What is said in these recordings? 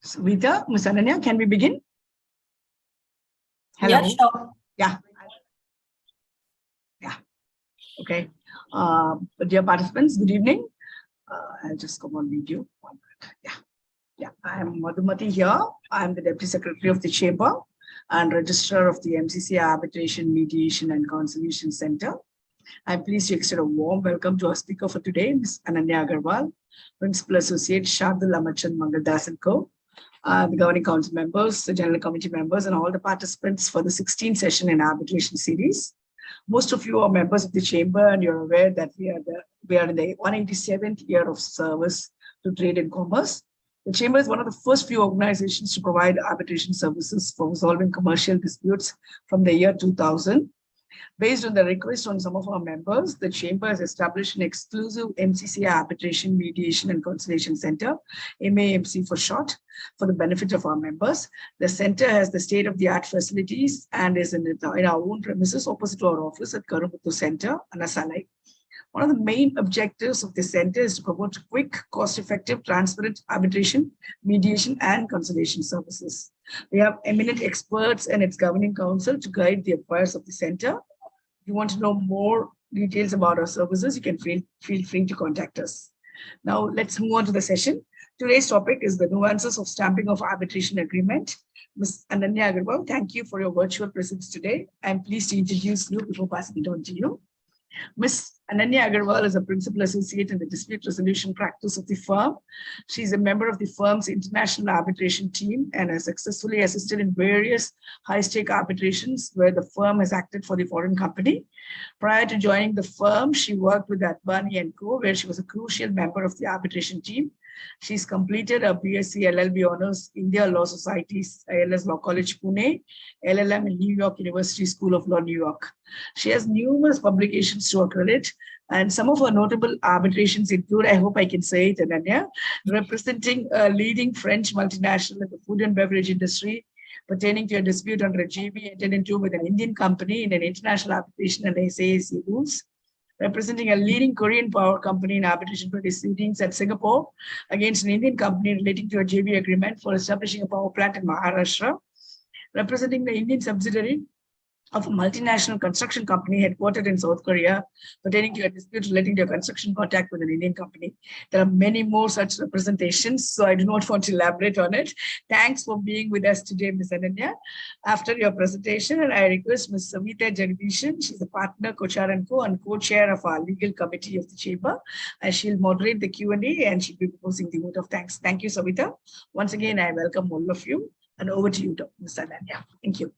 Savita, Ms. Ananya, can we begin? Hello. Yeah, sure. Yeah. Yeah. Okay. Dear participants, good evening. I'll just come on video. 1 minute. Yeah. Yeah. I am Madhumati here. I am the Deputy Secretary of the Chamber and Registrar of the MCC Arbitration, Mediation and Conciliation Center. I'm pleased to extend a warm welcome to our speaker for today, Ms. Ananya Agarwal, Principal Associate, Shardul Amachan Mangaldas & Co., the Governing Council members, the General Committee members, and all the participants for the 16th session in arbitration series. Most of you are members of the Chamber, and you're aware that we are in the 187th year of service to trade and commerce. The Chamber is one of the first few organizations to provide arbitration services for resolving commercial disputes from the year 2000. Based on the request on some of our members, the Chamber has established an exclusive MCC Arbitration, Mediation and Conciliation Center, MAMC for short, for the benefit of our members. The center has the state-of-the-art facilities and is in our own premises opposite to our office at Karumuthu Center, Anasalai. One of the main objectives of the center is to promote quick, cost-effective, transparent arbitration, mediation, and conciliation services. We have eminent experts and its governing council to guide the affairs of the center. If you want to know more details about our services, you can feel free to contact us. Now, let's move on to the session. Today's topic is the nuances of stamping of arbitration agreement. Ms. Ananya Agarwal, thank you for your virtual presence today. I'm pleased to introduce you before passing it on to you. Ms. Ananya Agarwal is a Principal Associate in the Dispute Resolution Practice of the firm. She's a member of the firm's international arbitration team and has successfully assisted in various high-stake arbitrations where the firm has acted for the foreign company. Prior to joining the firm, she worked with Advani & Co., where she was a crucial member of the arbitration team. She's completed a BSc LLB Honors India Law Society's ILS Law College, Pune, LLM in New York University School of Law, New York. She has numerous publications to her credit, and some of her notable arbitrations include, I hope I can say it, Ananya, representing a leading French multinational in the food and beverage industry, pertaining to a dispute under a JV entered into with an Indian company in an international arbitration and SAAC rules. Representing a leading Korean power company in arbitration proceedings at Singapore against an Indian company relating to a JV agreement for establishing a power plant in Maharashtra. Representing the Indian subsidiary of a multinational construction company headquartered in South Korea, pertaining to a dispute relating to a construction contract with an Indian company. There are many more such representations, so I do not want to elaborate on it. Thanks for being with us today, Ms. Ananya. After your presentation, and I request Ms. Savita Jagdishan, she's a partner, co-chair and co-chair of our legal committee of the Chamber, and she'll moderate the Q&A and she'll be proposing the vote of thanks. Thank you, Savita. Once again, I welcome all of you, and over to you, Ms. Ananya. Thank you.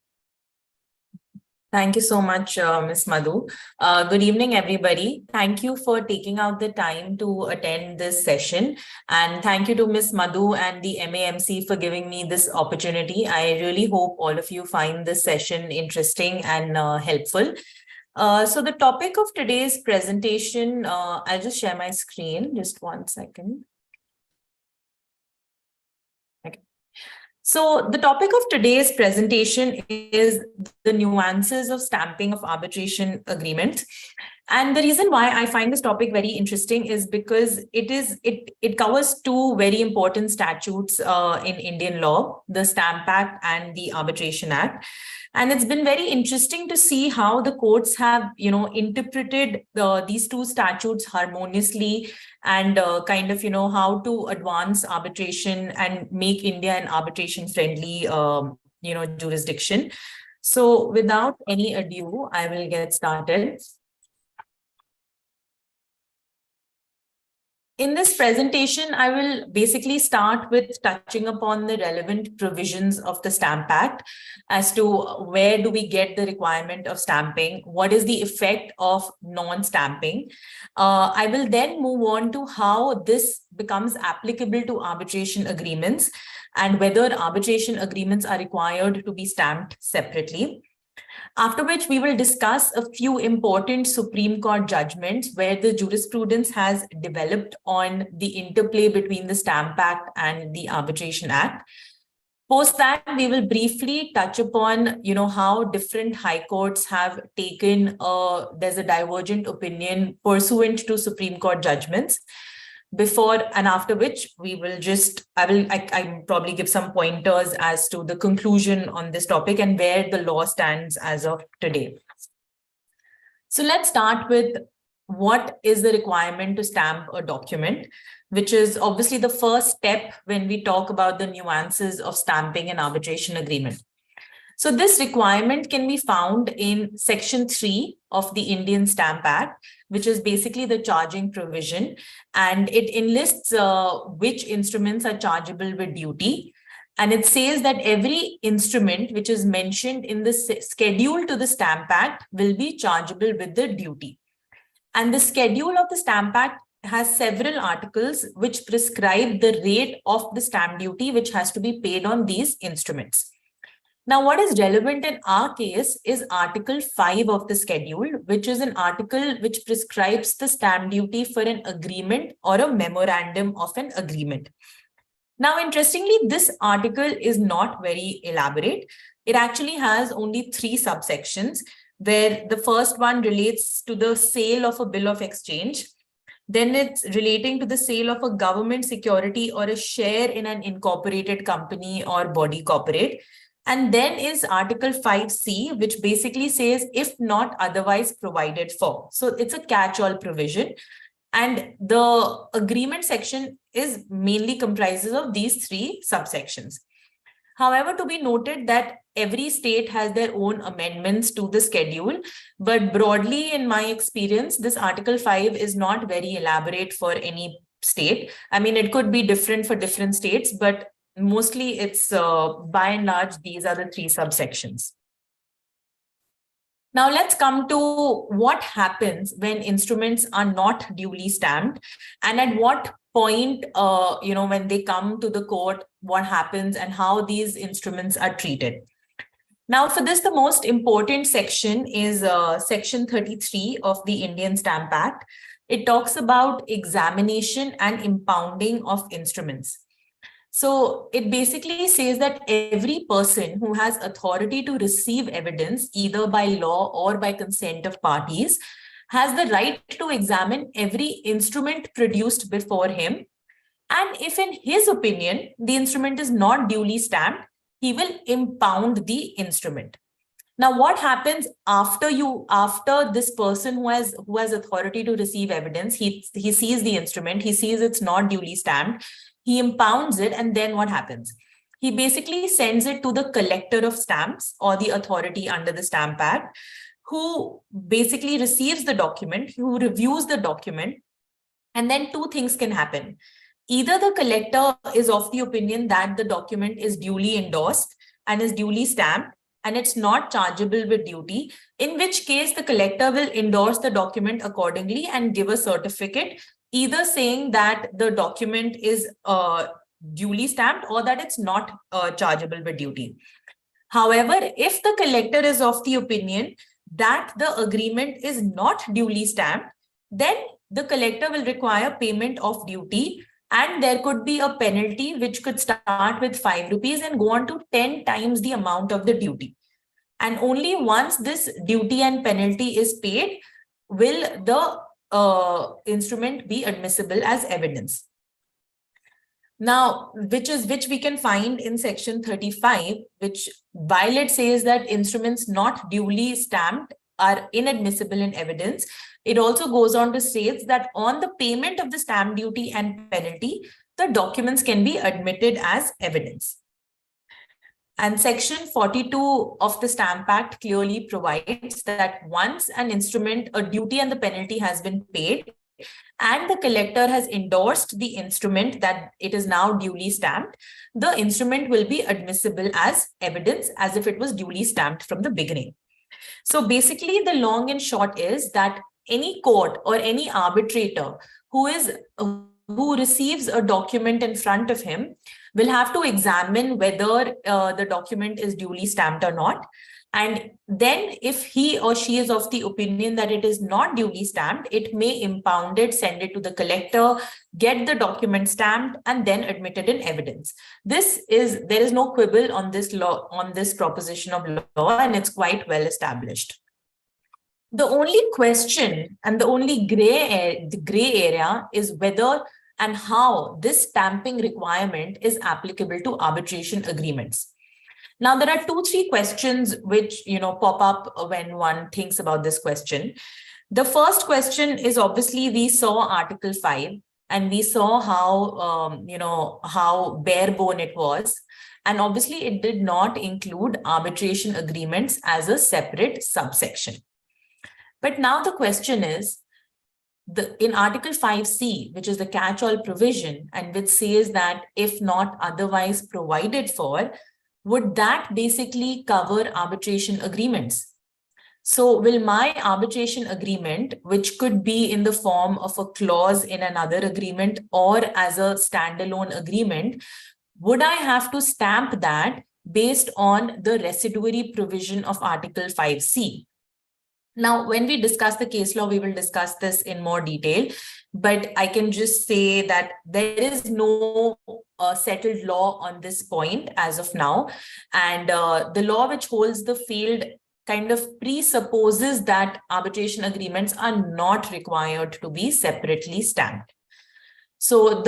Thank you so much, Ms. Madhu. Good evening, everybody. Thank you for taking out the time to attend this session. And thank you to Ms. Madhu and the MAMC for giving me this opportunity. I really hope all of you find this session interesting and helpful. So the topic of today's presentation, I'll just share my screen, just 1 second. Okay. So the topic of today's presentation is the nuances of stamping of arbitration agreements. And the reason why I find this topic very interesting is because it covers two very important statutes in Indian law, the Stamp Act and the Arbitration Act. And it's been very interesting to see how the courts have, interpreted these two statutes harmoniously and kind of, how to advance arbitration and make India an arbitration-friendly, jurisdiction. So without any ado, I will get started. In this presentation, I will basically start with touching upon the relevant provisions of the Stamp Act as to where do we get the requirement of stamping, what is the effect of non-stamping. I will then move on to how this becomes applicable to arbitration agreements and whether arbitration agreements are required to be stamped separately. After which we will discuss a few important Supreme Court judgments where the jurisprudence has developed on the interplay between the Stamp Act and the Arbitration Act. Post that, we will briefly touch upon, how different high courts have taken, there's a divergent opinion pursuant to Supreme Court judgments. Before and after which we will I probably give some pointers as to the conclusion on this topic and where the law stands as of today. So let's start with what is the requirement to stamp a document, which is obviously the first step when we talk about the nuances of stamping an arbitration agreement. So this requirement can be found in Section 3 of the Indian Stamp Act, which is basically the charging provision, and it enlists which instruments are chargeable with duty. And it says that every instrument which is mentioned in the schedule to the Stamp Act will be chargeable with the duty. And the schedule of the Stamp Act has several articles which prescribe the rate of the stamp duty which has to be paid on these instruments. Now, what is relevant in our case is Article 5 of the schedule, which is an article which prescribes the stamp duty for an agreement or a memorandum of an agreement. Now, interestingly, this article is not very elaborate. It actually has only 3 subsections, where the first one relates to the sale of a bill of exchange. Then it's relating to the sale of a government security or a share in an incorporated company or body corporate. And then is Article 5C, which basically says, if not otherwise provided for. So it's a catch-all provision. And the agreement section is mainly comprises of these 3 subsections. However, to be noted that every state has their own amendments to the schedule. But broadly, in my experience, this Article 5 is not very elaborate for any state. I mean, it could be different for different states, but mostly it's by and large, these are the 3 subsections. Now let's come to what happens when instruments are not duly stamped and at what point, when they come to the court, what happens and how these instruments are treated. Now for this, the most important section is Section 33 of the Indian Stamp Act. It talks about examination and impounding of instruments. So it basically says that every person who has authority to receive evidence, either by law or by consent of parties, has the right to examine every instrument produced before him. And if in his opinion, the instrument is not duly stamped, he will impound the instrument. Now, what happens after this person who has authority to receive evidence, he sees the instrument, he sees it's not duly stamped, he impounds it, and then what happens? He basically sends it to the collector of stamps or the authority under the Stamp Act, who basically receives the document, who reviews the document, and then 2 things can happen. Either the collector is of the opinion that the document is duly endorsed and is duly stamped, and it's not chargeable with duty, in which case the collector will endorse the document accordingly and give a certificate, either saying that the document is duly stamped or that it's not chargeable with duty. However, if the collector is of the opinion that the agreement is not duly stamped, then the collector will require payment of duty, and there could be a penalty which could start with 5 rupees and go on to 10 times the amount of the duty. And only once this duty and penalty is paid will the instrument be admissible as evidence. Now, which we can find in section 35, which while it says that instruments not duly stamped are inadmissible in evidence, it also goes on to state that on the payment of the stamp duty and penalty, the documents can be admitted as evidence. And section 42 of the Stamp Act clearly provides that once an instrument, a duty and the penalty has been paid, and the collector has endorsed the instrument that it is now duly stamped, the instrument will be admissible as evidence as if it was duly stamped from the beginning. So basically, the long and short is that any court or any arbitrator who receives a document in front of him will have to examine whether the document is duly stamped or not. And then if he or she is of the opinion that it is not duly stamped, it may impound it, send it to the collector, get the document stamped, and then admit it in evidence. There is no quibble on this law, on this proposition of law, and it's quite well established. The only question and the only gray area is whether and how this stamping requirement is applicable to arbitration agreements. Now, there are 2-3 questions which pop up when one thinks about this question. The first question is, obviously we saw Article 5 and we saw how bare bone it was, and obviously it did not include arbitration agreements as a separate subsection. But now the question is, in Article 5C, which is the catch-all provision, and which says that if not otherwise provided for, would that basically cover arbitration agreements? So will my arbitration agreement, which could be in the form of a clause in another agreement or as a standalone agreement, would I have to stamp that based on the residuary provision of Article 5C? Now, when we discuss the case law, we will discuss this in more detail, but I can just say that there is no settled law on this point as of now. And the law which holds the field kind of presupposes that arbitration agreements are not required to be separately stamped. So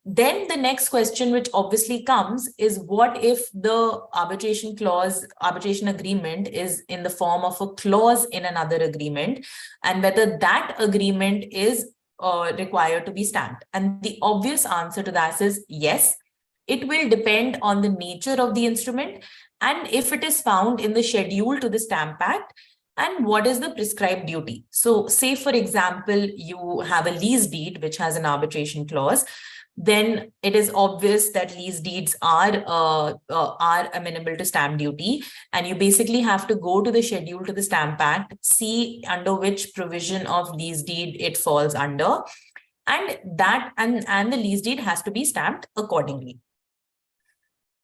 then the next question which obviously comes is, what if the arbitration agreement is in the form of a clause in another agreement, and whether that agreement is required to be stamped? And the obvious answer to that is yes. It will depend on the nature of the instrument and if it is found in the schedule to the Stamp Act, and what is the prescribed duty. So say, for example, you have a lease deed which has an arbitration clause, then it is obvious that lease deeds are amenable to stamp duty, and you basically have to go to the schedule to the Stamp Act, see under which provision of lease deed it falls under, and the lease deed has to be stamped accordingly.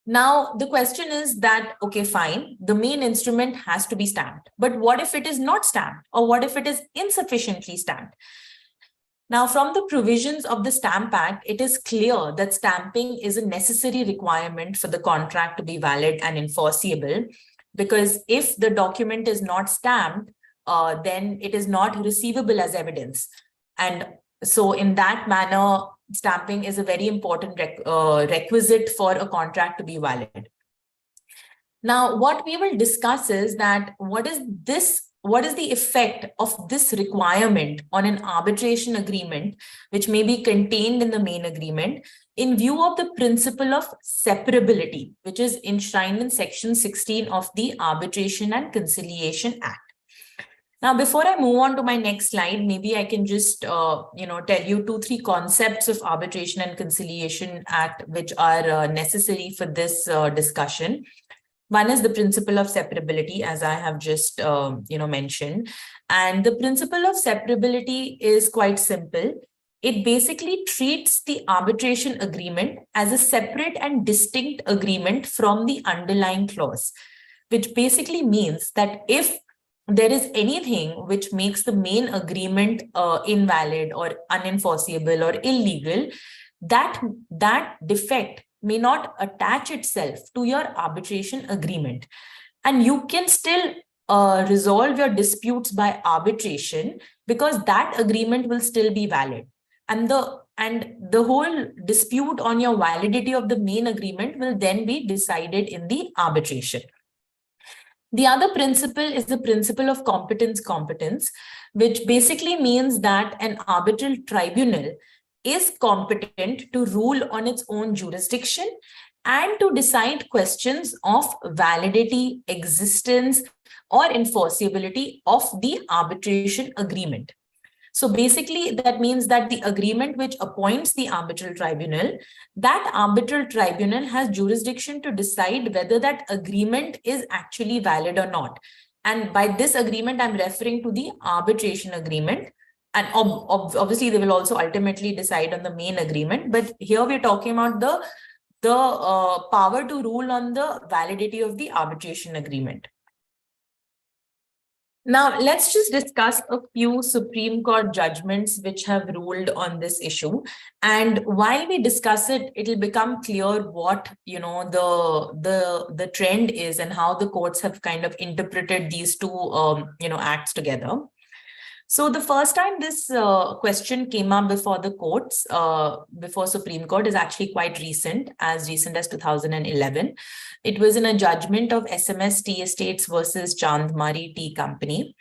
Now, the question is that, okay, fine, the main instrument has to be stamped, but what if it is not stamped, or what if it is insufficiently stamped? Now, from the provisions of the Stamp Act, it is clear that stamping is a necessary requirement for the contract to be valid and enforceable, because if the document is not stamped, then it is not receivable as evidence. And so in that manner, stamping is a very important requisite for a contract to be valid. Now, what we will discuss is that what is the effect of this requirement on an arbitration agreement, which may be contained in the main agreement, in view of the principle of separability, which is enshrined in Section 16 of the Arbitration and Conciliation Act. Now, before I move on to my next slide, maybe I can just tell you 2-3 concepts of Arbitration and Conciliation Act which are necessary for this discussion. One is the principle of separability, as I have just mentioned. And the principle of separability is quite simple. It basically treats the arbitration agreement as a separate and distinct agreement from the underlying clause, which basically means that if there is anything which makes the main agreement invalid or unenforceable or illegal, that defect may not attach itself to your arbitration agreement. And you can still resolve your disputes by arbitration because that agreement will still be valid. And the whole dispute on your validity of the main agreement will then be decided in the arbitration. The other principle is the principle of competence, which basically means that an arbitral tribunal is competent to rule on its own jurisdiction and to decide questions of validity, existence, or enforceability of the arbitration agreement. So basically, that means that the agreement which appoints the arbitral tribunal, that arbitral tribunal has jurisdiction to decide whether that agreement is actually valid or not. And by this agreement, I'm referring to the arbitration agreement. And obviously, they will also ultimately decide on the main agreement. But here we're talking about the power to rule on the validity of the arbitration agreement. Now, let's just discuss a few Supreme Court judgments which have ruled on this issue. And while we discuss it, it'll become clear what, the trend is and how the courts have kind of interpreted these two, acts together. So the first time this question came up before the courts, before Supreme Court, is actually quite recent as 2011. It was in a judgment of SMS Tea Estates versus Chandmari Tea Company.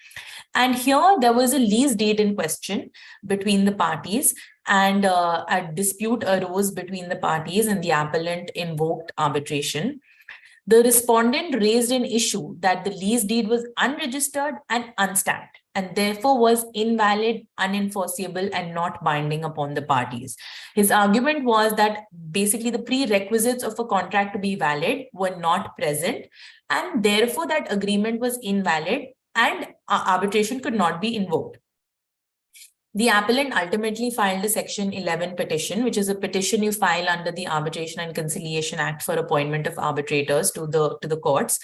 And here there was a lease deed in question between the parties, and a dispute arose between the parties and the appellant invoked arbitration. The respondent raised an issue that the lease deed was unregistered and unstamped, and therefore was invalid, unenforceable, and not binding upon the parties. His argument was that basically the prerequisites of a contract to be valid were not present, and therefore that agreement was invalid and arbitration could not be invoked. The appellant ultimately filed a Section 11 petition, which is a petition you file under the Arbitration and Conciliation Act for appointment of arbitrators to the courts.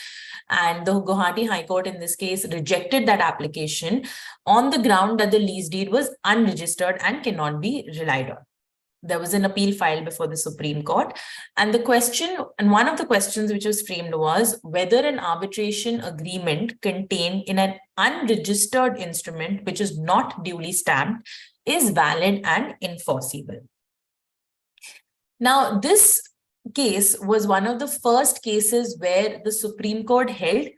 And the Guwahati High Court in this case rejected that application on the ground that the lease deed was unregistered and cannot be relied on. There was an appeal filed before the Supreme Court. And one of the questions which was framed was whether an arbitration agreement contained in an unregistered instrument, which is not duly stamped, is valid and enforceable. Now, this case was one of the first cases where the Supreme Court held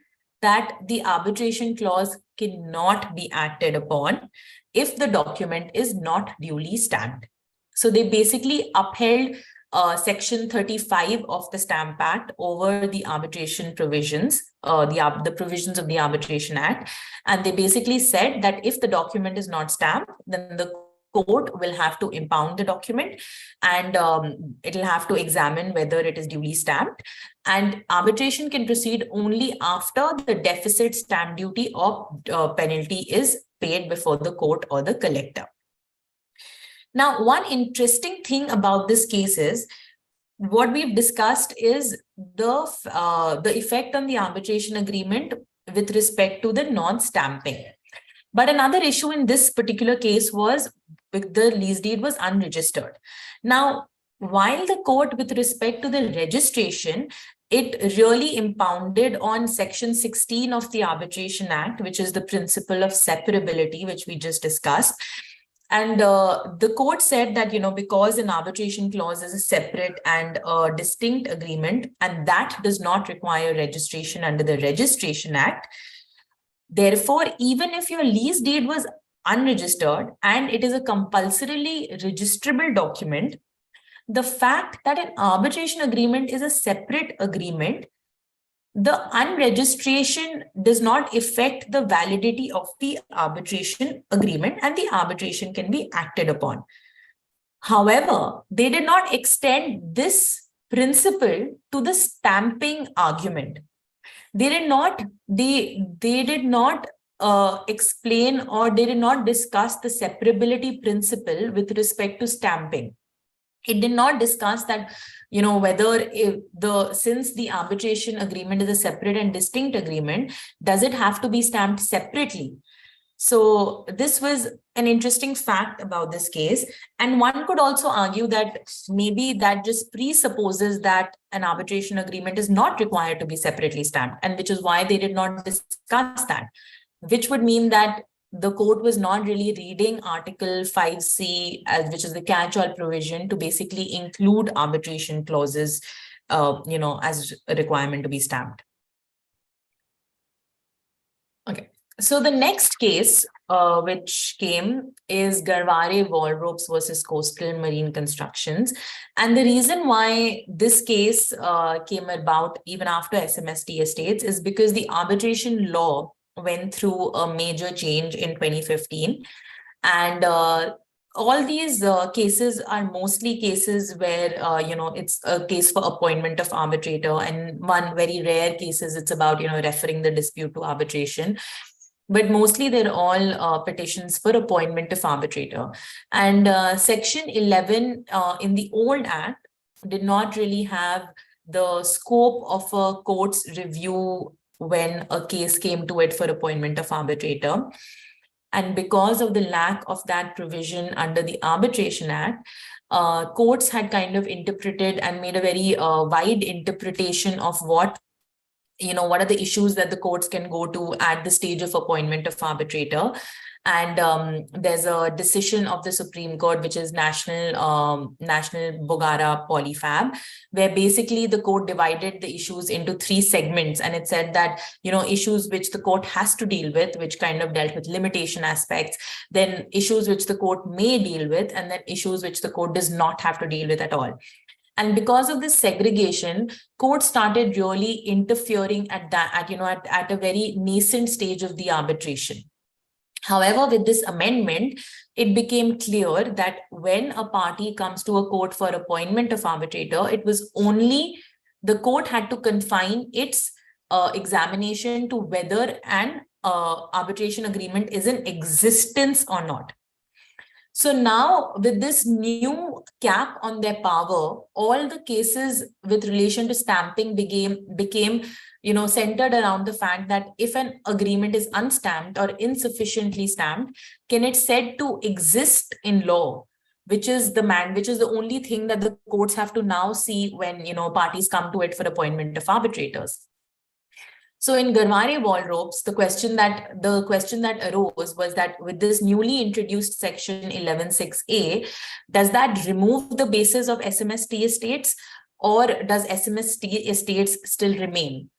that the arbitration clause cannot be acted upon if the document is not duly stamped. So they basically upheld Section 35 of the Stamp Act over the arbitration provisions, the provisions of the Arbitration Act. And they basically said that if the document is not stamped, then the court will have to impound the document, and it'll have to examine whether it is duly stamped. And arbitration can proceed only after the deficit stamp duty or penalty is paid before the court or the collector. Now, one interesting thing about this case is what we've discussed is the effect on the arbitration agreement with respect to the non-stamping. But another issue in this particular case was the lease deed was unregistered. Now, while the court with respect to the registration, it really impounded on Section 16 of the Arbitration Act, which is the principle of separability, which we just discussed. And the court said that, because an arbitration clause is a separate and distinct agreement, and that does not require registration under the Registration Act, therefore, even if your lease deed was unregistered and it is a compulsorily registrable document, the fact that an arbitration agreement is a separate agreement, the unregistration does not affect the validity of the arbitration agreement, and the arbitration can be acted upon. However, they did not extend this principle to the stamping argument. They did not, they did not explain, or they did not discuss the separability principle with respect to stamping. It did not discuss that, whether if since the arbitration agreement is a separate and distinct agreement, does it have to be stamped separately? So this was an interesting fact about this case. And one could also argue that maybe that just presupposes that an arbitration agreement is not required to be separately stamped, and which is why they did not discuss that, which would mean that the court was not really reading Article 5C, which is the catch-all provision, to basically include arbitration clauses, as a requirement to be stamped. Okay. So the next case, which came, is Garware Wall Ropes versus Coastal Marine Constructions. And the reason why this case came about even after SMST Estates is because the arbitration law went through a major change in 2015. And all these cases are mostly cases where, it's a case for appointment of arbitrator. And one very rare cases, it's about, referring the dispute to arbitration. But mostly they're all petitions for appointment of arbitrator. And Section 11 in the old Act did not really have the scope of a court's review when a case came to it for appointment of arbitrator. And because of the lack of that provision under the Arbitration Act, courts had kind of interpreted and made a very wide interpretation of what are the issues that the courts can go to at the stage of appointment of arbitrator. And there's a decision of the Supreme Court, which is National Bogara Polyfab, where basically the court divided the issues into 3 segments. And it said that, issues which the court has to deal with, which kind of dealt with limitation aspects, then issues which the court may deal with, and then issues which the court does not have to deal with at all. And because of this segregation, courts started really interfering at a very nascent stage of the arbitration. However, with this amendment, it became clear that when a party comes to a court for appointment of arbitrator, it was only the court had to confine its examination to whether an arbitration agreement is in existence or not. So now, with this new cap on their power, all the cases with relation to stamping became centered around the fact that if an agreement is unstamped or insufficiently stamped, can it said to exist in law, which is the only thing that the courts have to now see when parties come to it for appointment of arbitrators. So in Garware Wall Ropes, the question that arose was that with this newly introduced section 11.6a, does that remove the basis of SMST Estates, or does SMST Estates still remain?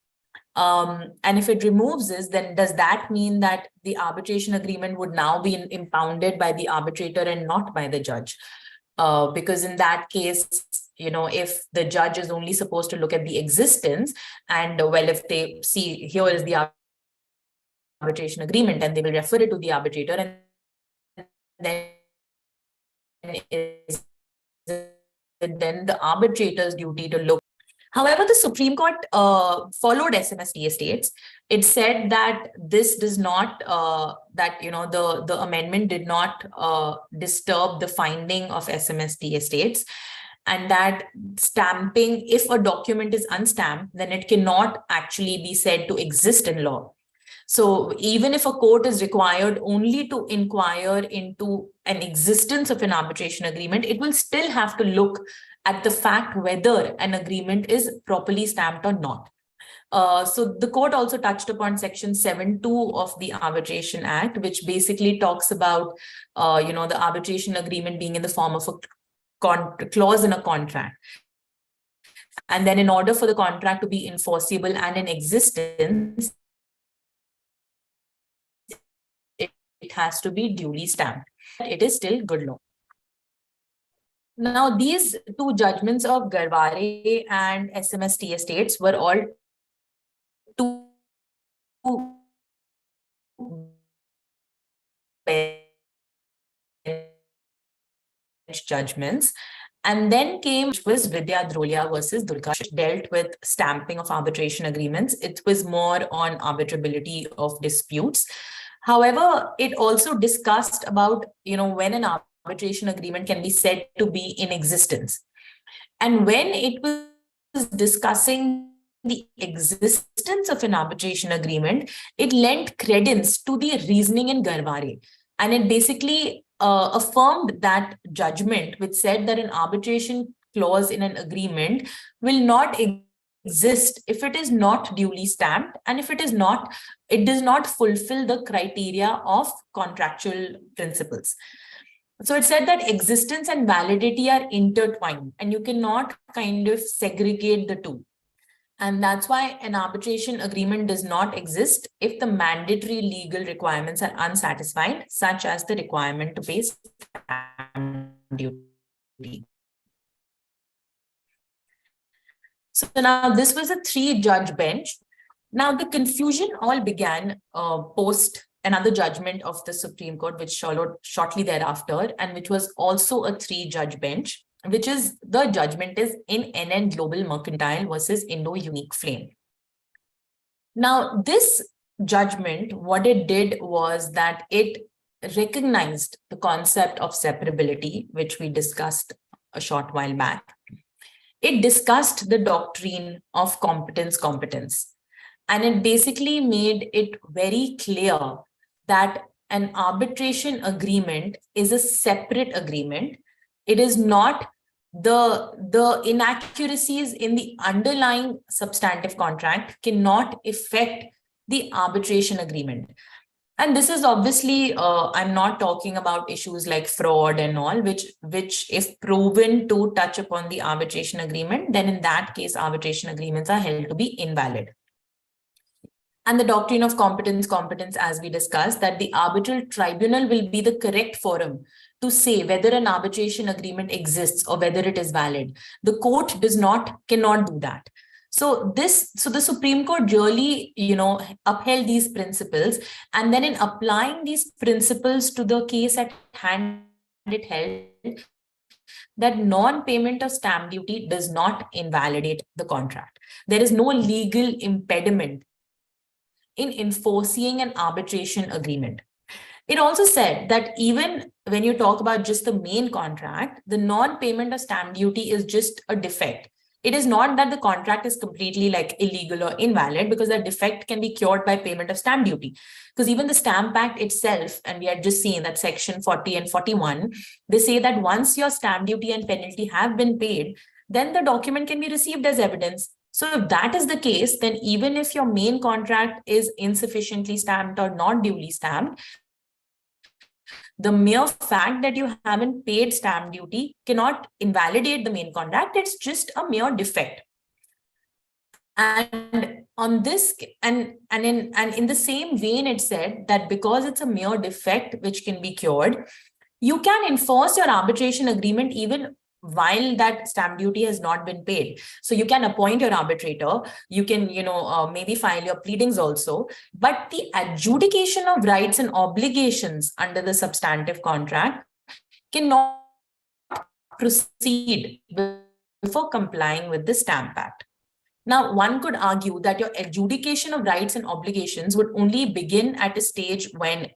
And if it removes this, then does that mean that the arbitration agreement would now be impounded by the arbitrator and not by the judge? Because in that case, if the judge is only supposed to look at the existence, and if they see here is the arbitration agreement, and they will refer it to the arbitrator, and then the arbitrator's duty to look. However, the Supreme Court followed SMST Estates. It said that this does not, the amendment did not disturb the finding of SMST Estates, and that stamping, if a document is unstamped, then it cannot actually be said to exist in law. So even if a court is required only to inquire into an existence of an arbitration agreement, it will still have to look at the fact whether an agreement is properly stamped or not. So the court also touched upon Section 7.2 of the Arbitration Act, which basically talks about, the arbitration agreement being in the form of a clause in a contract. And then in order for the contract to be enforceable and in existence, it has to be duly stamped. It is still good law. Now, these 2 judgments of Garware and SMST Estates were all 2 judgments, And then came, which was Vidya Drolia versus Durga, which dealt with stamping of arbitration agreements. It was more on arbitrability of disputes. However, it also discussed about, when an arbitration agreement can be said to be in existence. And when it was discussing the existence of an arbitration agreement, it lent credence to the reasoning in Garware. And it basically affirmed that judgment, which said that an arbitration clause in an agreement will not exist if it is not duly stamped, and if it does not fulfill the criteria of contractual principles. So it said that existence and validity are intertwined, and you cannot kind of segregate the two. And that's why an arbitration agreement does not exist if the mandatory legal requirements are unsatisfied, such as the requirement to pay stamp duty. So now this was a 3-judge bench. Now the confusion all began post another judgment of the Supreme Court, which followed shortly thereafter, and which was also a 3-judge bench, which is the judgment is in NN Global Mercantile versus Indo-Unique Flame. Now, this judgment, what it did was that it recognized the concept of separability, which we discussed a short while back. It discussed the doctrine of competence, and it basically made it very clear that an arbitration agreement is a separate agreement. It is not the inaccuracies in the underlying substantive contract cannot affect the arbitration agreement. And this is obviously, I'm not talking about issues like fraud and all, which if proven to touch upon the arbitration agreement, then in that case, arbitration agreements are held to be invalid. And the doctrine of competence, as we discussed, that the arbitral tribunal will be the correct forum to say whether an arbitration agreement exists or whether it is valid. The court cannot do that. So the Supreme Court really, upheld these principles, and then in applying these principles to the case at hand, it held that non-payment of stamp duty does not invalidate the contract. There is no legal impediment in enforcing an arbitration agreement. It also said that even when you talk about just the main contract, the non-payment of stamp duty is just a defect. It is not that the contract is completely like illegal or invalid, because that defect can be cured by payment of stamp duty. Because even the Stamp Act itself, and we had just seen that section 40 and 41, they say that once your stamp duty and penalty have been paid, then the document can be received as evidence. So if that is the case, then even if your main contract is insufficiently stamped or not duly stamped, the mere fact that you haven't paid stamp duty cannot invalidate the main contract. It's just a mere defect. And on this, and in the same vein, it said that because it's a mere defect which can be cured, you can enforce your arbitration agreement even while that stamp duty has not been paid. So you can appoint your arbitrator, you can, maybe file your pleadings also, but the adjudication of rights and obligations under the substantive contract cannot proceed before complying with the Stamp Act. Now, one could argue that your adjudication of rights and obligations would only begin at a stage when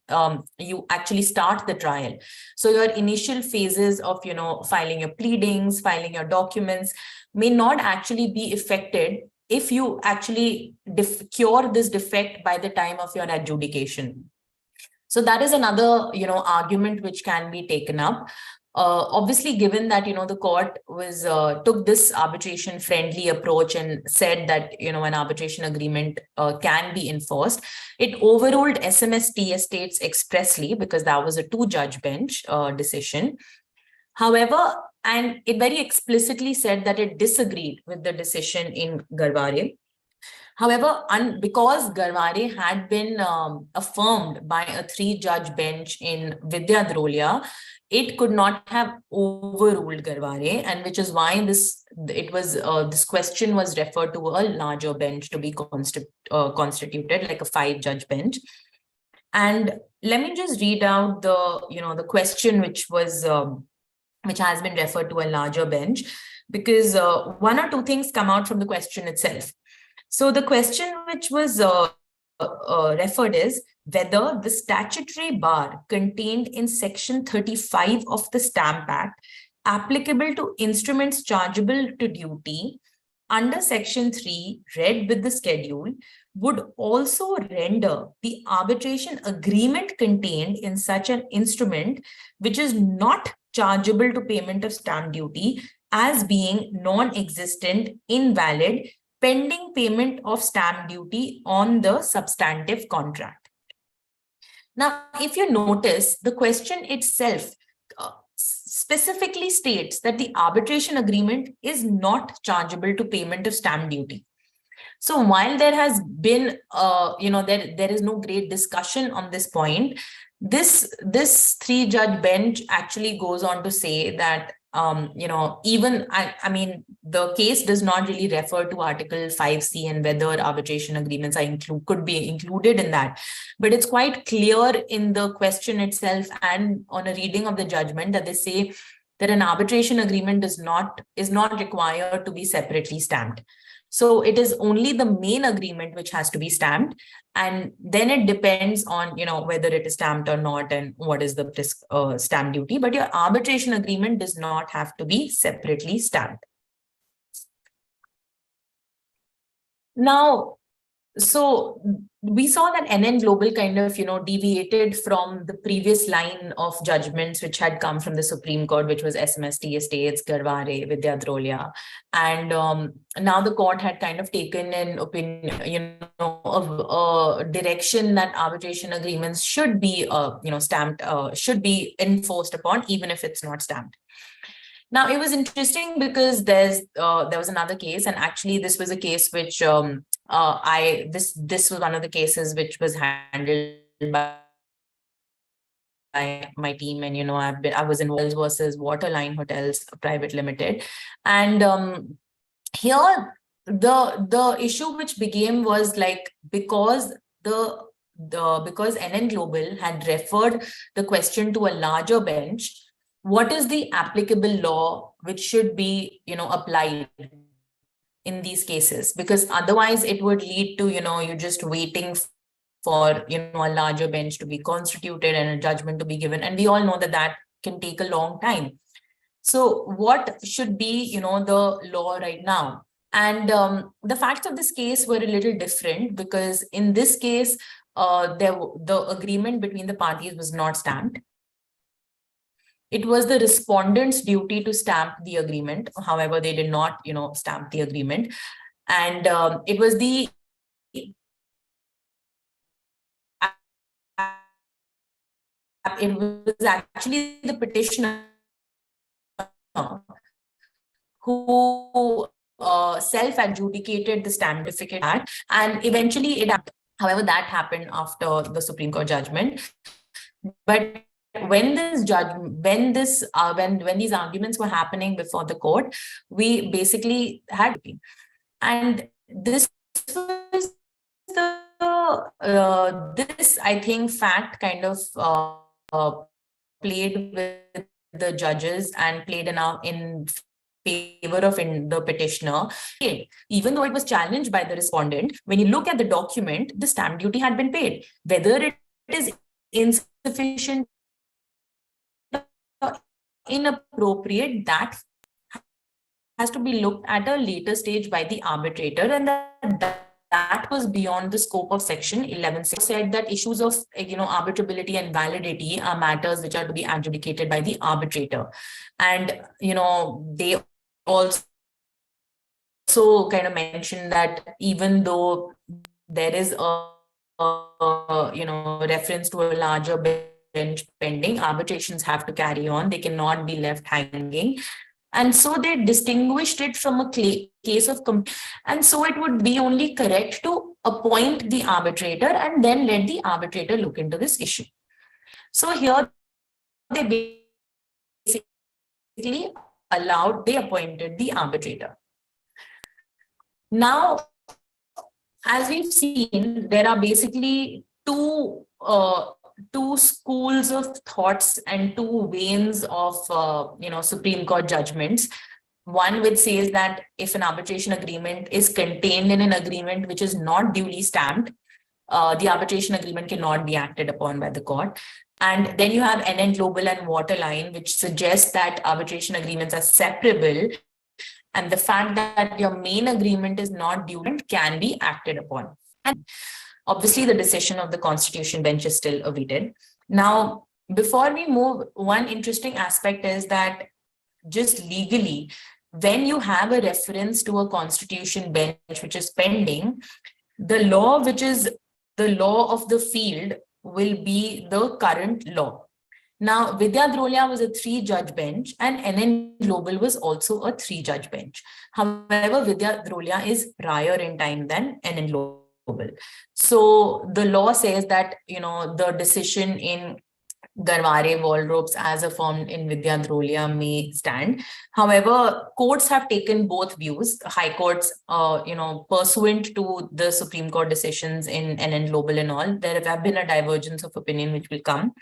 you actually start the trial. So your initial phases of, filing your pleadings, filing your documents may not actually be affected if you actually cure this defect by the time of your adjudication. So that is another, argument which can be taken up. Obviously, given that, the court was took this arbitration friendly approach and said that, an arbitration agreement can be enforced, it overruled SMST estates expressly, because that was a 2-judge bench decision. However, and it very explicitly said that it disagreed with the decision in Garware. However, because Garware had been affirmed by a 3-judge bench in Vidya Drolia, it could not have overruled Garware, and which is why this question was referred to a larger bench to be constituted, like a 5-judge bench. And let me just read out the question which was which has been referred to a larger bench, because one or two things come out from the question itself. So the question which was referred is whether the statutory bar contained in Section 35 of the Stamp Act applicable to instruments chargeable to duty under Section 3 read with the schedule would also render the arbitration agreement contained in such an instrument which is not chargeable to payment of stamp duty as being non-existent, invalid, pending payment of stamp duty on the substantive contract. Now, if you notice, the question itself specifically states that the arbitration agreement is not chargeable to payment of stamp duty. So while there has been, there is no great discussion on this point, this 3-judge bench actually goes on to say that, even, I mean, the case does not really refer to Article 5C and whether arbitration agreements are could be included in that. But it's quite clear in the question itself and on a reading of the judgment that they say that an arbitration agreement is not required to be separately stamped. So it is only the main agreement which has to be stamped, and then it depends on whether it is stamped or not and what is the stamp duty. But your arbitration agreement does not have to be separately stamped. Now, so we saw that NN Global kind of, deviated from the previous line of judgments which had come from the Supreme Court, which was SMST Estates, Garware, Vidyadrolya. And now the court had kind of taken an opinion, of direction that arbitration agreements should be, stamped, should be enforced upon, even if it's not stamped. Now, it was interesting because there was another case, and actually this was a case which this was one of the cases which was handled by my team, and I was in Wells versus Waterline Hotels Private Limited, and here the issue which became was like, because NN Global had referred the question to a larger bench, what is the applicable law which should be, applied in these cases? Because otherwise it would lead to, you're just waiting for, a larger bench to be constituted and a judgment to be given. And we all know that that can take a long time. So what should be, the law right now? And the facts of this case were a little different, because in this case, the agreement between the parties was not stamped. It was the respondent's duty to stamp the agreement. However, they did not, stamp the agreement. And it was actually the petitioner who self-adjudicated the stamp certificate act, and eventually however, that happened after the Supreme Court judgment. But when these arguments were happening before the court, we basically had, and this was this, I think, fact kind of played with the judges and played in favor of the petitioner. Even though it was challenged by the respondent, when you look at the document, the stamp duty had been paid. Whether it is insufficient, inappropriate, that has to be looked at a later stage by the arbitrator, and that was beyond the scope of Section 11.6. Said that issues of arbitrability and validity are matters which are to be adjudicated by the arbitrator, and they also kind of mentioned that even though there is a reference to a larger bench pending, arbitrations have to carry on. They cannot be left hanging. And so they distinguished it from a case of, and so it would be only correct to appoint the arbitrator and then let the arbitrator look into this issue. So here they basically they appointed the arbitrator. Now, as we've seen, there are basically two two schools of thoughts and two veins of, Supreme Court judgments. One which says that if an arbitration agreement is contained in an agreement which is not duly stamped, the arbitration agreement cannot be acted upon by the court. And then you have NN Global and Waterline, which suggests that arbitration agreements are separable, and the fact that your main agreement is not duly can be acted upon. And obviously, the decision of the Constitution bench is still awaited. Now, before we move, one interesting aspect is that just legally, when you have a reference to a Constitution bench which is pending, the law which is the law of the field will be the current law. Now, Vidya Drolia was a 3-judge bench and NN Global was also a 3-judge bench. However, Vidya Drolia is prior in time than NN Global. So the law says that, the decision in Garware Wallropes as affirmed in Vidya Drolia may stand. However, courts have taken both views. High courts, pursuant to the Supreme Court decisions in NN Global and all, there have been a divergence of opinion which will come.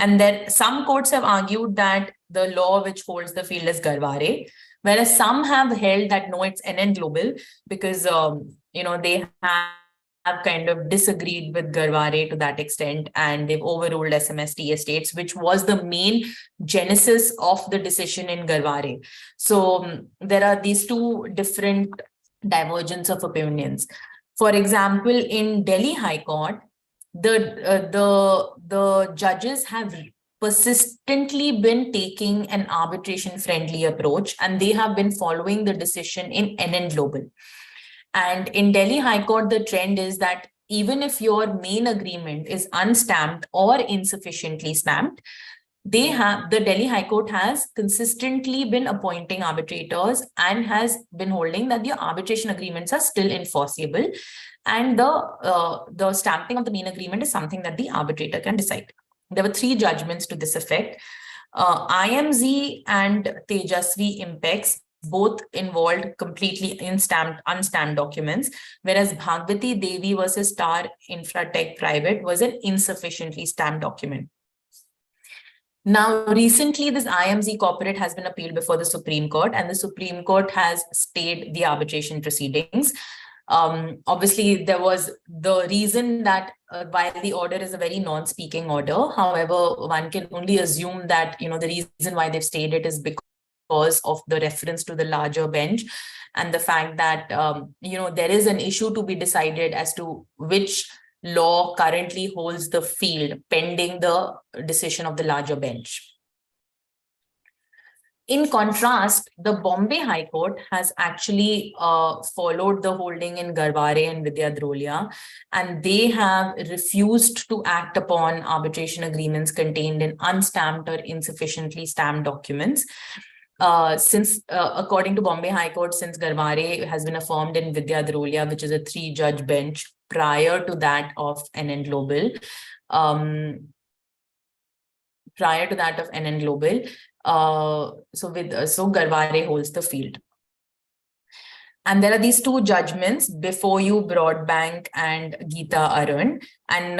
And then some courts have argued that the law which holds the field is Garware, whereas some have held that no, it's NN Global because, they have kind of disagreed with Garware to that extent, and they've overruled SMST estates, which was the main genesis of the decision in Garware. So there are these two different divergence of opinions. For example, in Delhi High Court, the judges have persistently been taking an arbitration-friendly approach, and they have been following the decision in NN Global. And in Delhi High Court, the trend is that even if your main agreement is unstamped or insufficiently stamped, the Delhi High Court has consistently been appointing arbitrators and has been holding that the arbitration agreements are still enforceable, and the stamping of the main agreement is something that the arbitrator can decide. There were 3 judgments to this effect. IMZ and Tejasvi Impex both involved completely unstamped documents, whereas Bhagwati Devi versus Star Infratech Private was an insufficiently stamped document. Now, recently, this IMZ corporate has been appealed before the Supreme Court, and the Supreme Court has stayed the arbitration proceedings. Obviously, there was the reason that while the order is a very non-speaking order, however, one can only assume that, the reason why they've stayed it is because of the reference to the larger bench and the fact that, there is an issue to be decided as to which law currently holds the field pending the decision of the larger bench. In contrast, the Bombay High Court has actually followed the holding in Garware and Vidya Drolia, and they have refused to act upon arbitration agreements contained in unstamped or insufficiently stamped documents. Since, according to Bombay High Court, since Garware has been affirmed in Vidya Drolia, which is a 3-judge bench prior to that of NN Global, so Garware holds the field. And there are these 2 judgments, Before You Broadbank and Geeta Arun, and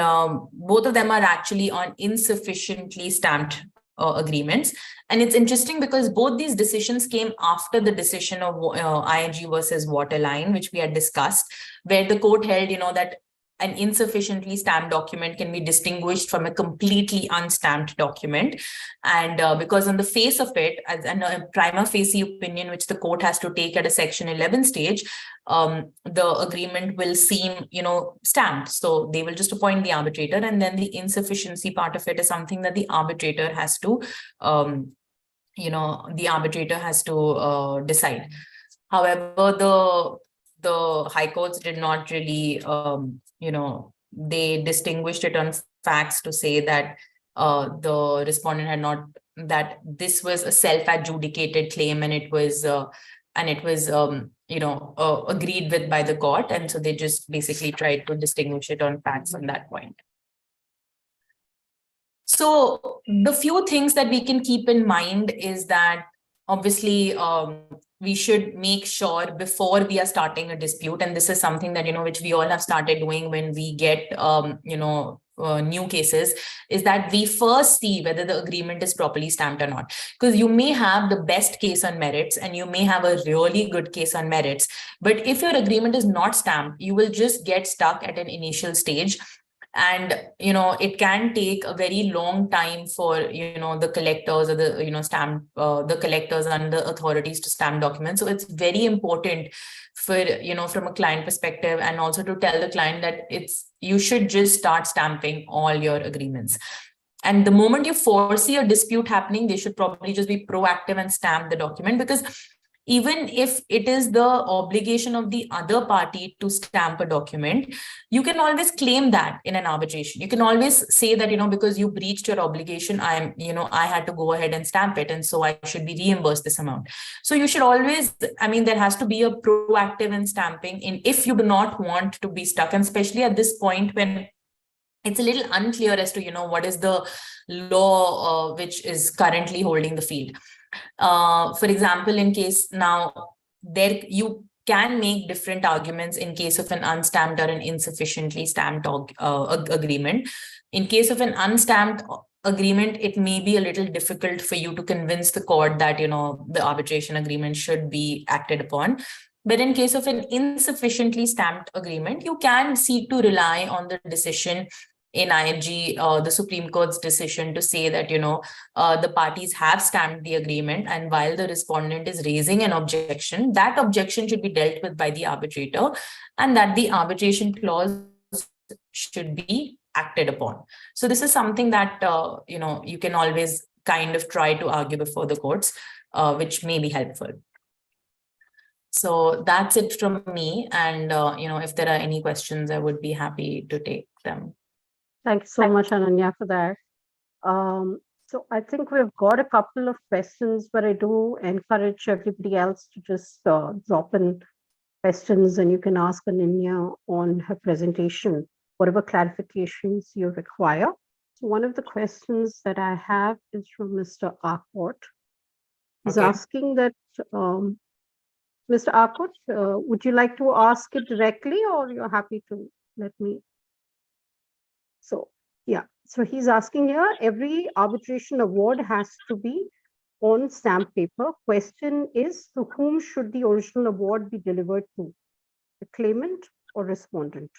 both of them are actually on insufficiently stamped agreements. And it's interesting because both these decisions came after the decision of ING versus Waterline, which we had discussed, where the court held, that an insufficiently stamped document can be distinguished from a completely unstamped document. And because on the face of it, as a prima facie opinion, which the court has to take at a Section 11 stage, the agreement will seem, stamped. So they will just appoint the arbitrator, and then the insufficiency part of it is something that the arbitrator has to, decide. However, the high courts did not really, they distinguished it on facts to say that the respondent had not, that this was a self-adjudicated claim, and it was agreed with by the court. And so they just basically tried to distinguish it on facts on that point. So the few things that we can keep in mind is that obviously we should make sure before we are starting a dispute, and this is something that, which we all have started doing when we get, new cases is that we first see whether the agreement is properly stamped or not. Because you may have the best case on merits and you may have a really good case on merits, but if your agreement is not stamped, you will just get stuck at an initial stage. And, it can take a very long time for, the collectors or the, stamp, the collectors and the authorities to stamp documents. So it's very important for, from a client perspective, and also to tell the client that you should just start stamping all your agreements. And the moment you foresee a dispute happening, they should probably just be proactive and stamp the document, because even if it is the obligation of the other party to stamp a document, you can always claim that in an arbitration. You can always say that, because you breached your obligation, I had to go ahead and stamp it, and so I should be reimbursed this amount. So you should always, there has to be a proactive in stamping if you do not want to be stuck, and especially at this point when it's a little unclear as to, what is the law which is currently holding the field. For example, in case now, you can make different arguments in case of an unstamped or an insufficiently stamped agreement. In case of an unstamped agreement, it may be a little difficult for you to convince the court that, the arbitration agreement should be acted upon. But in case of an insufficiently stamped agreement, you can seek to rely on the decision in ING, the Supreme Court's decision to say that, the parties have stamped the agreement, and while the respondent is raising an objection, that objection should be dealt with by the arbitrator, and that the arbitration clause should be acted upon. So this is something that, you can always kind of try to argue before the courts, which may be helpful. So that's it from me. And, if there are any questions, I would be happy to take them. Thank you so much, Ananya, for that. So I think we've got a couple of questions, but I do encourage everybody else to just drop in questions, and you can ask Ananya on her presentation, whatever clarifications you require. So one of the questions that I have is from Mr. Arkot. He's asking that, Mr. Arkot, would you like to ask it directly, or you're happy to let me? So, yeah, so he's asking here, every arbitration award has to be on stamp paper. Question is, to whom should the original award be delivered to? The claimant or respondent?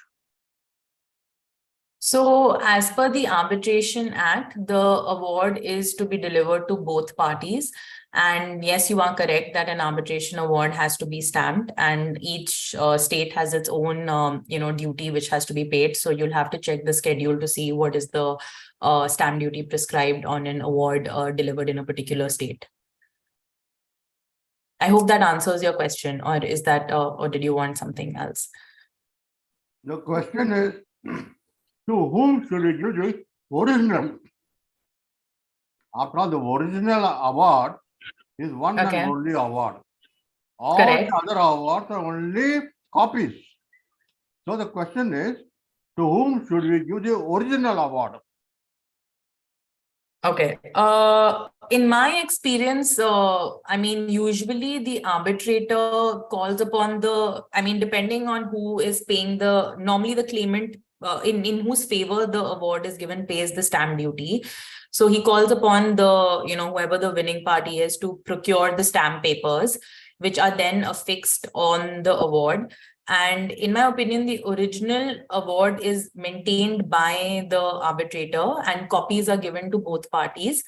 So as per the Arbitration Act, the award is to be delivered to both parties. And yes, you are correct that an arbitration award has to be stamped, and each state has its own, duty which has to be paid. So you'll have to check the schedule to see what is the stamp duty prescribed on an award delivered in a particular state. I hope that answers your question, or is that, or did you want something else? The question is, to whom should we give the original? After all, the original award is one and only award. All the other awards are only copies. So the question is, to whom should we give the original award? Okay. In my experience, usually the arbitrator calls upon depending on who is paying normally the claimant in whose favor the award is given pays the stamp duty. So he calls upon whoever the winning party is to procure the stamp papers, which are then affixed on the award. And in my opinion, the original award is maintained by the arbitrator, and copies are given to both parties.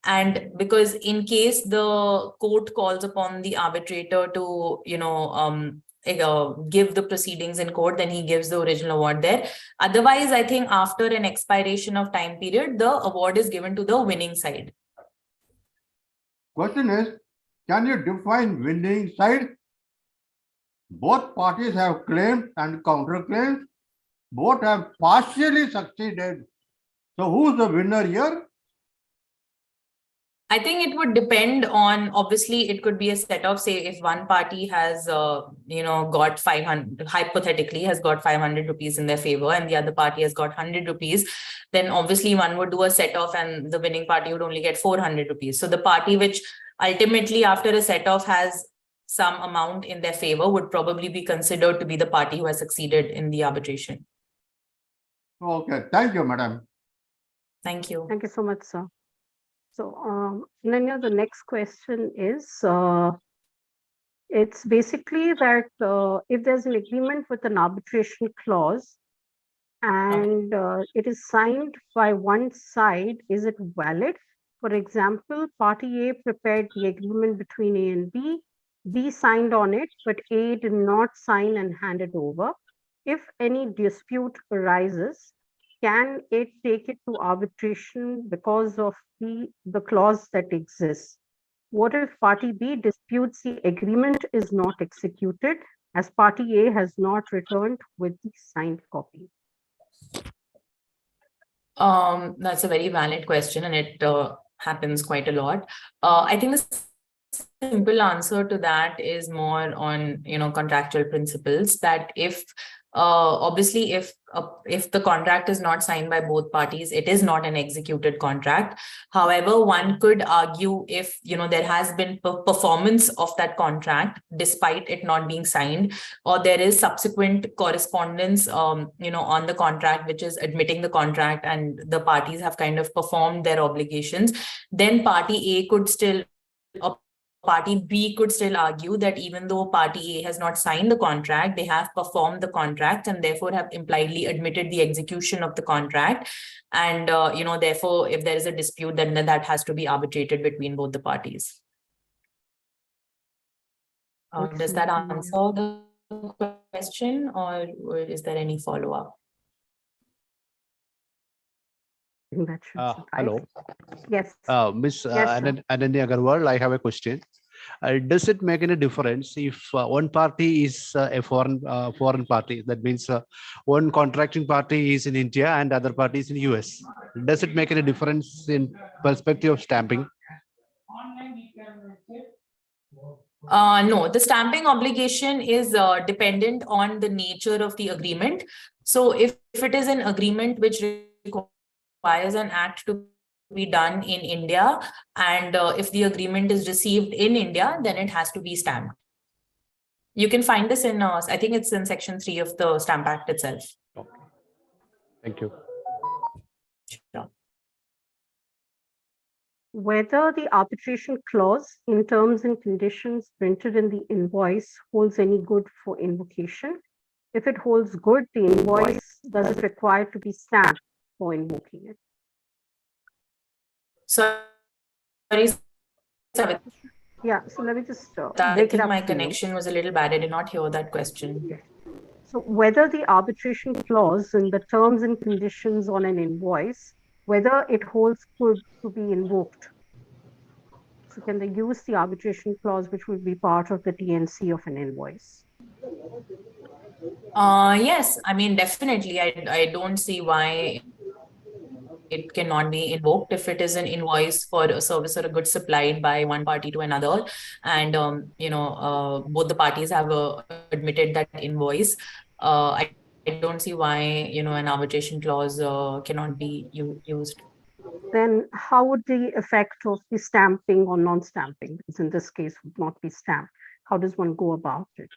And because in case the court calls upon the arbitrator to, give the proceedings in court, then he gives the original award there. Otherwise, I think after an expiration of time period, the award is given to the winning side. Question is, can you define winning side? Both parties have claimed and counterclaimed. Both have partially succeeded. So who's the winner here? I think it would depend on, obviously, it could be a set of, say, if one party has, got 500, hypothetically has got 500 rupees in their favor, and the other party has got 100 rupees, then obviously one would do a set off and the winning party would only get 400 rupees. So the party which ultimately after a set off has some amount in their favor would probably be considered to be the party who has succeeded in the arbitration. Okay, thank you, madam. Thank you. Thank you so much, sir. So, Nanya, the next question is, it's basically that if there's an agreement with an arbitration clause and it is signed by one side, is it valid? For example, party A prepared the agreement between A and B. B signed on it, but A did not sign and hand it over. If any dispute arises, can it take it to arbitration because of the clause that exists? What if party B disputes the agreement is not executed as party A has not returned with the signed copy? That's a very valid question, and it happens quite a lot. I think the simple answer to that is more on, contractual principles, that if obviously if the contract is not signed by both parties, it is not an executed contract. However, one could argue if there has been performance of that contract despite it not being signed, or there is subsequent correspondence on the contract which is admitting the contract and the parties have kind of performed their obligations, then party A could still, or party B could still argue that even though party A has not signed the contract, they have performed the contract and therefore have impliedly admitted the execution of the contract. And, therefore, if there is a dispute, then that has to be arbitrated between both the parties. Does that answer the question, or is there any follow-up? That should suffice. Hello. Yes. Miss Yes, sir. Ananya Agarwal, I have a question. Does it make any difference if one party is a foreign party? That means one contracting party is in India and other party is in US. Does it make any difference in perspective of stamping? No, the stamping obligation is dependent on the nature of the agreement. So if it is an agreement which requires an act to be done in India, and if the agreement is received in India, then it has to be stamped. You can find this in, I think it's in section 3 of the Stamp Act itself. Okay. Thank you. Sure. Whether the arbitration clause in terms and conditions printed in the invoice holds any good for invocation. If it holds good, the invoice does it require to be stamped for invoking it. Sorry, Yeah, so let me just I break it think up. my for you. connection was a little bad. I did not hear that question. So whether the arbitration clause in the terms and conditions on an invoice, whether it holds good to be invoked. So can they use the arbitration clause, which would be part of the TNC of an invoice? Yes, I mean, definitely. I don't see why it cannot be invoked if it is an invoice for a service or a good supplied by one party to another, and both the parties have admitted that invoice. I don't see why an arbitration clause cannot be used. Then how would the effect of the stamping or non-stamping, because in this case would not be stamped? How does one go about it?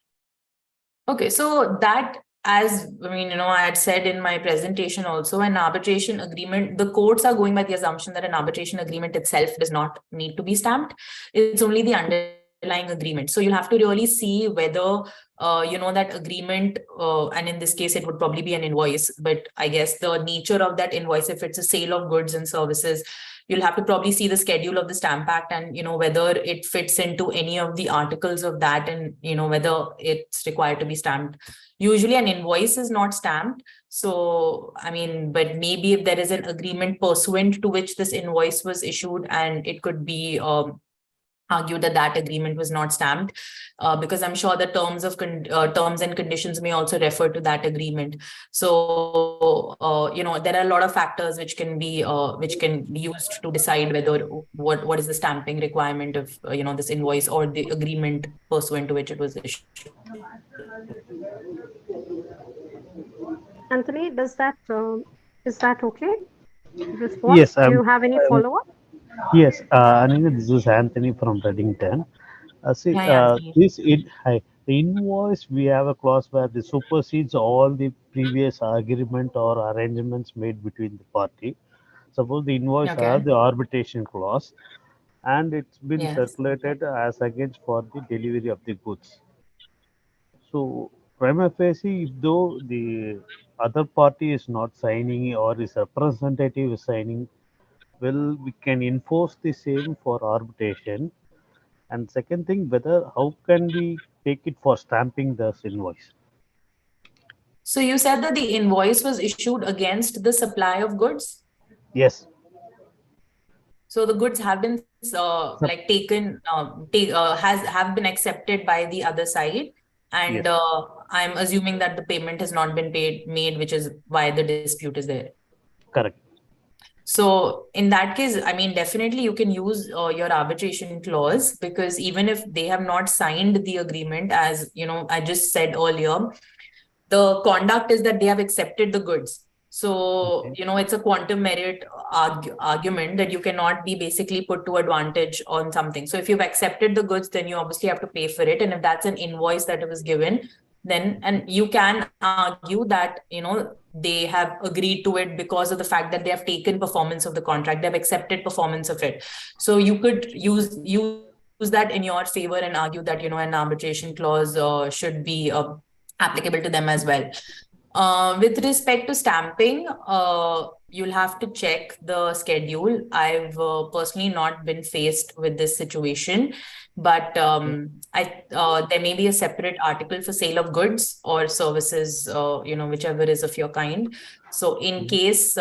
Okay, so that, as I had said in my presentation also, an arbitration agreement, the courts are going by the assumption that an arbitration agreement itself does not need to be stamped. It's only the underlying agreement. So you'll have to really see whether, that agreement, and in this case, it would probably be an invoice, but I guess the nature of that invoice, if it's a sale of goods and services, you'll have to probably see the schedule of the Stamp Act and, whether it fits into any of the articles of that and, whether it's required to be stamped. Usually an invoice is not stamped. So, but maybe if there is an agreement pursuant to which this invoice was issued, and it could be argued that agreement was not stamped, because I'm sure the terms and conditions may also refer to that agreement. So, there are a lot of factors which can be used to decide whether what is the stamping requirement of this invoice or the agreement pursuant to which it was issued. Anthony, is that okay? Response? Yes. Do you have any follow-up? Yes, Ananya, this is Anthony from Reddington. Hi, Anthony. The invoice, we have a clause where it supersedes all the previous agreement or arrangements made between the party. Suppose the invoice Okay. have the arbitration clause and it's been Yes. circulated as against for the delivery of the goods. So prima facie, if though the other party is not signing or is representative is signing, well, we can enforce the same for arbitration. And second thing, whether how can we take it for stamping this invoice? So you said that the invoice was issued against the supply of goods. Yes. So the goods have been like taken, have been accepted by the other side, and Yes. I'm assuming that the payment has not been made, which is why the dispute is there. Correct. So in that case, I mean, definitely you can use your arbitration clause, because even if they have not signed the agreement, as you know, I just said earlier, the conduct is that they have accepted the goods. So, Okay. you know, it's a quantum merit argument that you cannot be basically put to advantage on something. So if you've accepted the goods, then you obviously have to pay for it. And if that's an invoice that it was given, then, and you can argue that, you know, they have agreed to it because of the fact that they have taken performance of the contract, they've accepted performance of it. So you could use that in your favor and argue that, you know, an arbitration clause should be applicable to them as well. With respect to stamping, you'll have to check the schedule. I've personally not been faced with this situation, but there may be a separate article for sale of goods or services, you know, whichever is of your kind. So in case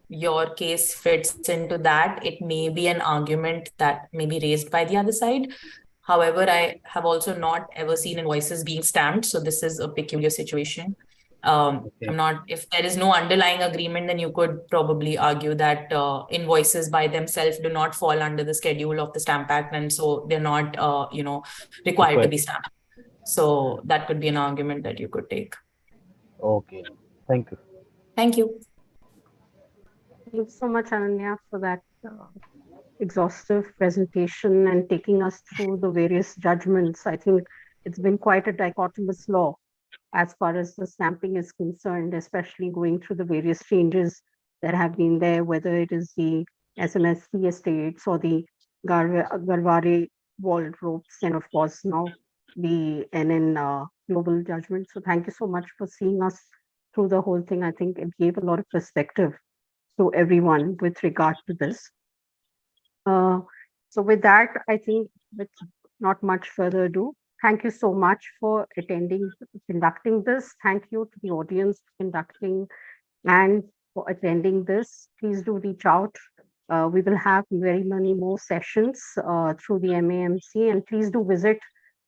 your case fits into that, it may be an argument that may be raised by the other side. However, I have also not ever seen invoices being stamped, so this is a peculiar situation. If there is no underlying agreement, then you could probably argue that invoices by themselves do not fall under the schedule of the Stamp Act, and so they're not, you know, required to be stamped. So that could be an argument that you could take. Okay. Thank you. Thank you. Thanks so much, Ananya, for that exhaustive presentation and taking us through the various judgments. I think it's been quite a dichotomous law as far as the stamping is concerned, especially going through the various changes that have been there, whether it is the SMSC estates or the Garware walled ropes, and of course now the NN global judgment. So thank you so much for seeing us through the whole thing. I think it gave a lot of perspective to everyone with regard to this. So with that, I think with not much further ado, thank you so much for conducting this. Thank you to the audience for conducting and for attending this. Please do reach out. We will have very many more sessions through the MAMC, and please do visit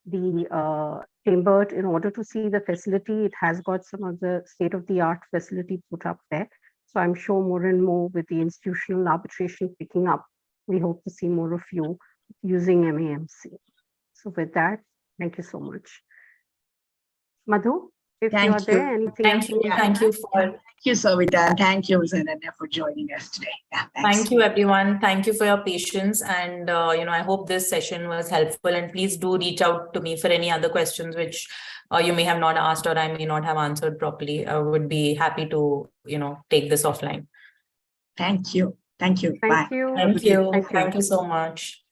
the chamber in order to see the facility. It has got some of the state-of-the-art facility put up there. So I'm sure more and more with the institutional arbitration picking up, we hope to see more of you using MAMC. So with that, thank you so much. Madhu, if you are there, anything Thank you. Thank you for. Thank you, Savita, and thank you, Ananya, for joining us today. Yeah, thank you, everyone. Thank you for your patience, and you know, I hope this session was helpful. And please do reach out to me for any other questions which you may have not asked or I may not have answered properly. I would be happy to, you know, take this offline. Thank you. Thank you. Thank Bye. you. Thank you. Thank you so much.